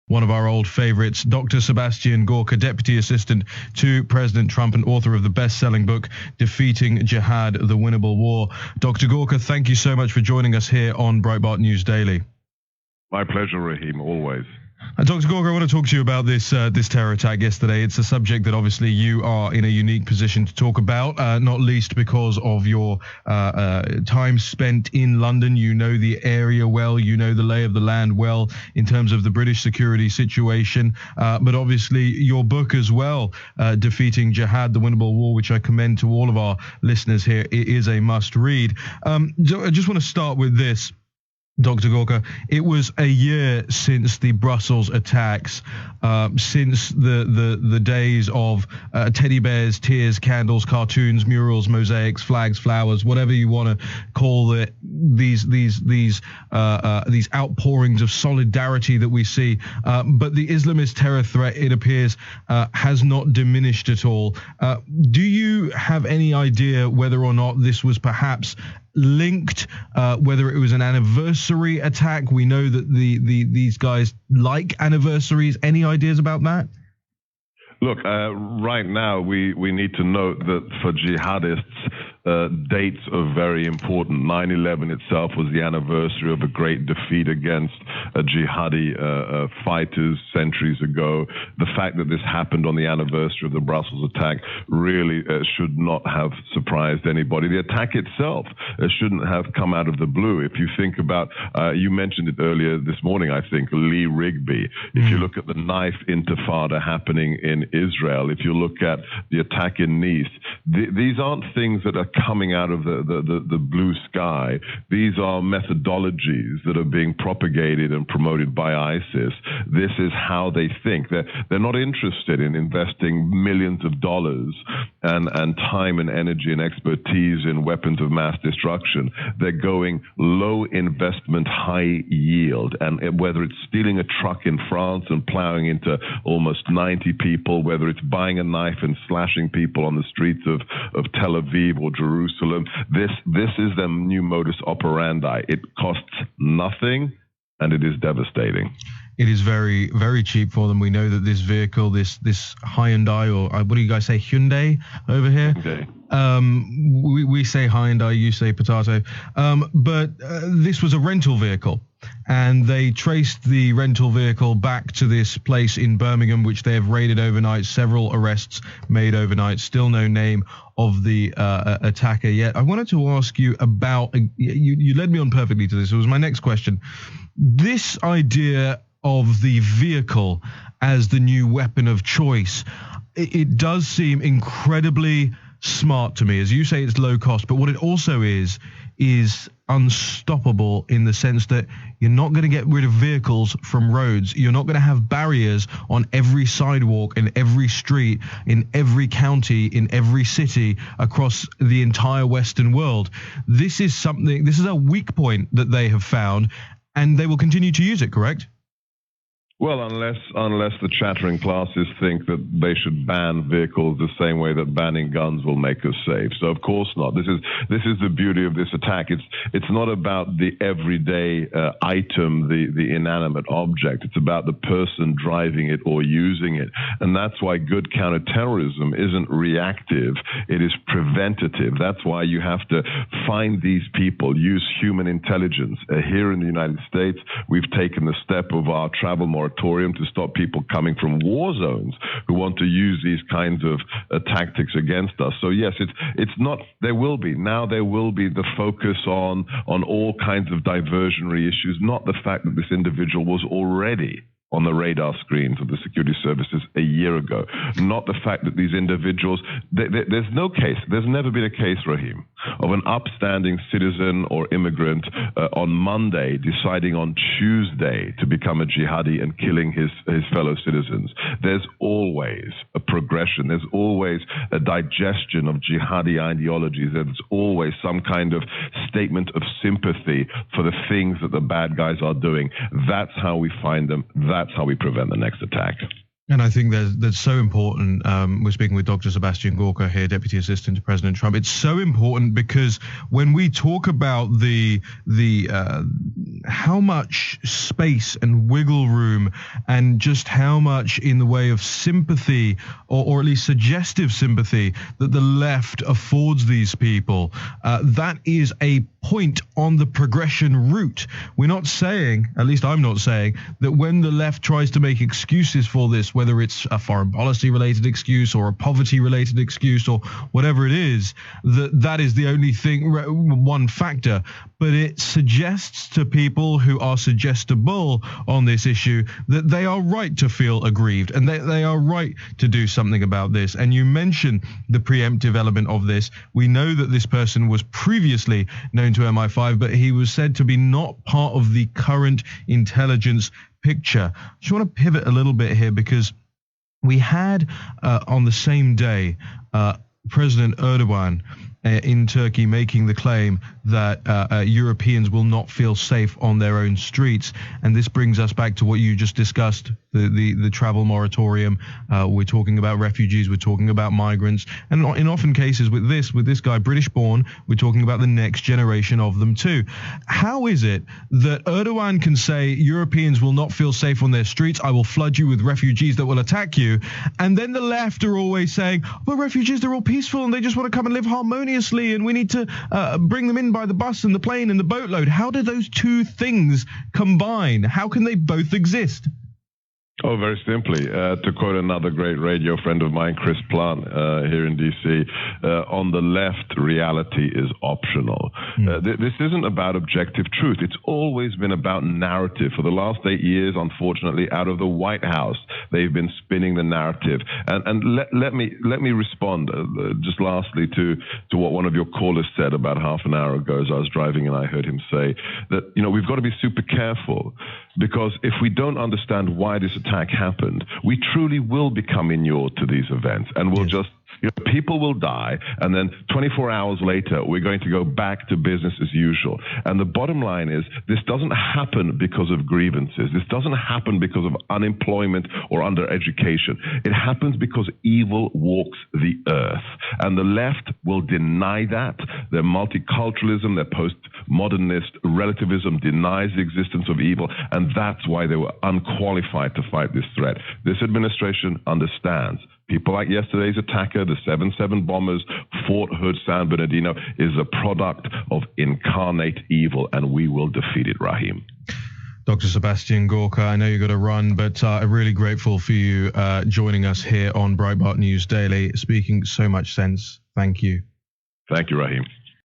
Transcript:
one of our old favorites, Dr. Sebastian Gorka, Deputy Assistant to President Trump and author of the best-selling book, Defeating Jihad, The Winnable War. Dr. Gorka, thank you so much for joining us here on Breitbart News Daily. My pleasure, Raheem, always. Dr. Gorka, I want to talk to you about this terror attack yesterday. It's a subject that obviously you are in a unique position to talk about, not least because of your time spent in London. You know the area well, you know the lay of the land well in terms of the British security situation, but obviously your book as well, Defeating Jihad, The Winnable War, which I commend to all of our listeners here, it is a must read. I just want to start with this. Dr. Gorka, it was a year since the Brussels attacks, since the days of teddy bears, tears, candles, cartoons, murals, mosaics, flags, flowers, whatever you want to call it. These outpourings of solidarity that we see, but the Islamist terror threat, it appears, has not diminished at all. Do you have any idea whether or not this was perhaps linked, whether it was an anniversary attack? We know that these guys like anniversaries. Any ideas about that? Look, right now we need to note that for jihadists, dates are very important. 9/11 itself was the anniversary of a great defeat against jihadi fighters centuries ago. The fact that this happened on the anniversary of the Brussels attack really should not have surprised anybody. The attack itself shouldn't have come out of the blue. If you think about, you mentioned it earlier this morning, I think, Lee Rigby. If you look at the knife intifada happening in Israel, if you look at the attack in Nice, these aren't things that are coming out of the blue sky. These are methodologies that are being propagated and promoted by ISIS. This is how they think. They're not interested in investing millions of dollars and time and energy and expertise in weapons of mass destruction. They're going low investment, high yield. And whether it's stealing a truck in France and plowing into almost 90 people, whether it's buying a knife and slashing people on the streets of Tel Aviv or Jerusalem, this is their new modus operandi. It costs nothing, and it is devastating. It is very, very cheap for them. We know that this vehicle, this Hyundai, or what do you guys say, Hyundai over here? Hyundai. We say Hyundai, you say potato. But this was a rental vehicle, and they traced the rental vehicle back to this place in Birmingham, which they have raided overnight. Several arrests made overnight. Still no name of the attacker yet. I wanted to ask you about, you led me on perfectly to this. It was my next question. This idea of the vehicle as the new weapon of choice, it does seem incredibly smart to me. As you say, it's low cost, but what it also is unstoppable in the sense that you're not going to get rid of vehicles from roads. You're not going to have barriers on every sidewalk, in every street, in every county, in every city across the entire Western world. This is a weak point that they have found, and they will continue to use it, correct? Well, unless the chattering classes think that they should ban vehicles the same way that banning guns will make us safe. So of course not. This is the beauty of this attack. It's not about the everyday item, the inanimate object. It's about the person driving it or using it. And that's why good counterterrorism isn't reactive. It is preventative. That's why you have to find these people, use human intelligence. Here in the United States, we've taken the step of our travel moratorium to stop people coming from war zones who want to use these kinds of tactics against us. So yes, it's not. There will be the focus on all kinds of diversionary issues, not the fact that this individual was already on the radar screens of the security services a year ago. Not the fact that these individuals, there's never been a case, Raheem, of an upstanding citizen or immigrant on Monday deciding on Tuesday to become a jihadi and killing his fellow citizens. There's always a progression. There's always a digestion of jihadi ideologies. There's always some kind of statement of sympathy for the things that the bad guys are doing. That's how we find them. That's how we prevent the next attack. And I think that's so important. We're speaking with Dr. Sebastian Gorka here, Deputy Assistant to President Trump. It's so important because when we talk about the how much space and wiggle room and just how much in the way of sympathy or at least suggestive sympathy that the left affords these people, that is a point on the progression route. We're not saying, at least I'm not saying, that when the left tries to make excuses for this, whether it's a foreign policy related excuse or a poverty related excuse or whatever it is, that is the only thing, one factor. But it suggests to people who are suggestible on this issue that they are right to feel aggrieved and they are right to do something about this. And you mentioned the preemptive element of this. We know that this person was previously known to MI5, but he was said to be not part of the current intelligence picture. I just want to pivot a little bit here because we had on the same day President Erdogan in Turkey making the claim that Europeans will not feel safe on their own streets. And this brings us back to what you just discussed, the travel moratorium. We're talking about refugees, we're talking about migrants. And in often cases with this guy, British born, we're talking about the next generation of them too. How is it that Erdogan can say Europeans will not feel safe on their streets, I will flood you with refugees that will attack you, and then the left are always saying, but refugees, they're all peaceful and they just want to come and live harmoniously and we need to bring them in by the bus and the plane and the boatload? How do those two things combine? How can they both exist? Oh, very simply, to quote another great radio friend of mine, Chris Plant, here in D.C., on the left, reality is optional. This isn't about objective truth. It's always been about narrative. For the last 8 years, unfortunately, out of the White House, they've been spinning the narrative. And let me respond just lastly to what one of your callers said about half an hour ago as I was driving and I heard him say that, we've got to be super careful because if we don't understand why this attack happened, we truly will become inured to these events and we'll just people will die, and then 24 hours later, we're going to go back to business as usual. And the bottom line is, this doesn't happen because of grievances. This doesn't happen because of unemployment or undereducation. It happens because evil walks the earth. And the left will deny that. Their multiculturalism, their postmodernist relativism denies the existence of evil, and that's why they were unqualified to fight this threat. This administration understands. People like yesterday's attacker, the 7/7 bombers, Fort Hood, San Bernardino, is a product of incarnate evil, and we will defeat it, Raheem. Dr. Sebastian Gorka, I know you've got to run, but I'm really grateful for you joining us here on Breitbart News Daily, speaking so much sense. Thank you. Thank you, Raheem.